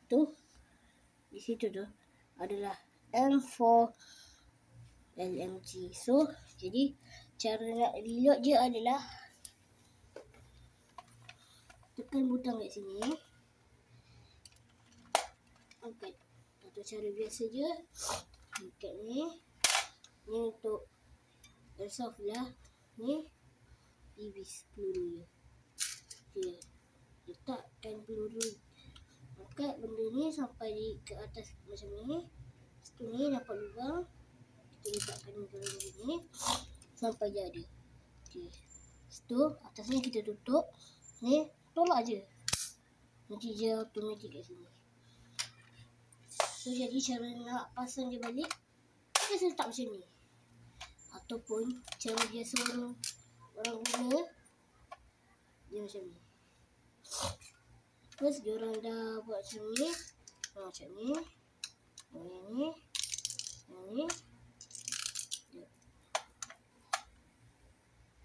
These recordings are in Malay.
tu di situ tu adalah M4 LMG. So jadi cara nak reload je adalah tekan butang kat sini. Angkat. Atau cara biasa je. Angkat ni. Ni untuk airsoft lah. Ni ibis peluru je. Okay. Letakkan peluru. Angkat benda ni sampai ke atas macam ni. Lepas ni dapat lubang. Kita letakkan dalam ni. Sampai je ada. Okay. Lepas tu atas ni kita tutup. Ni tolak je. Nanti dia automatik kat sini. So jadi cara nak pasang dia balik, kita letak macam ni. Ataupun cara biasa orang guna, dia macam ni. Terus diorang dah buat macam ni. Macam ni. Yang ni. Yang ni.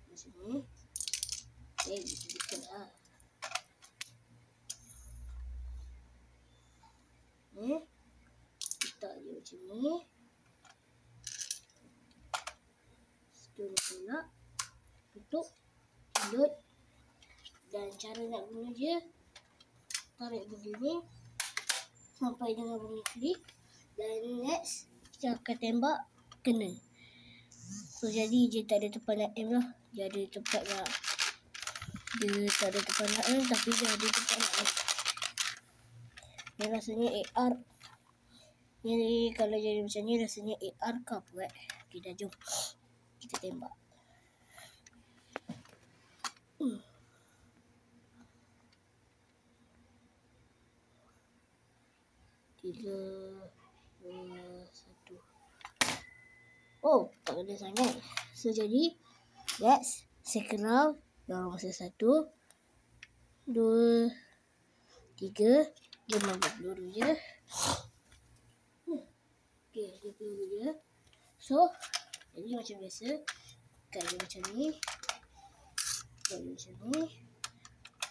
Macam ni. Okay, kita tekan lah. Ni. Letak je macam ni. Setelah tolak. Tutup. Load. Dan cara nak guna je, tarik benda ni sampai dengan bunyi klik. Dan next, kita akan tembak kena. So jadi dia tak ada tempat nak aim lah. Dia ada tempat nak, dia tak ada tempat nak aim, tapi dia ada tempat nak aim. Ni rasanya AR. Ni kalau jadi macam ni rasanya AR ke apa kan. Okay, dah jom kita tembak. 3, 2, 1. Oh, tak ada sangat. So jadi let's second round dalam masa 1, 2, 3. Dia buat peluru je. Okay, dia peluru je. So jadi macam biasa, kat dia macam ni. Kat dia macam ni.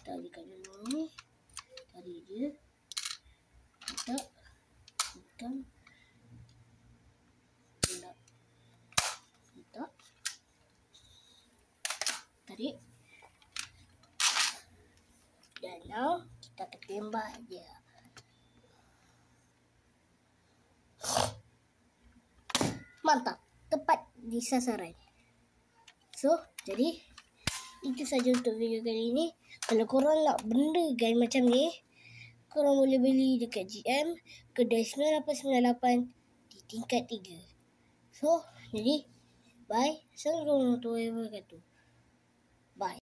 Tarik kat dalam ni. Tarik je. Letak. Tekan. Tolak. Letak. Tarik. Dan now kita akan tembak je. Mantap. Tepat di sasaran. So, jadi itu saja untuk video kali ini. Kalau korang nak benda gun macam ni, korang boleh beli dekat GM kedai 9898 di tingkat 3. So, jadi bye. Assalamualaikum warahmatullahi wabarakatuh. Bye.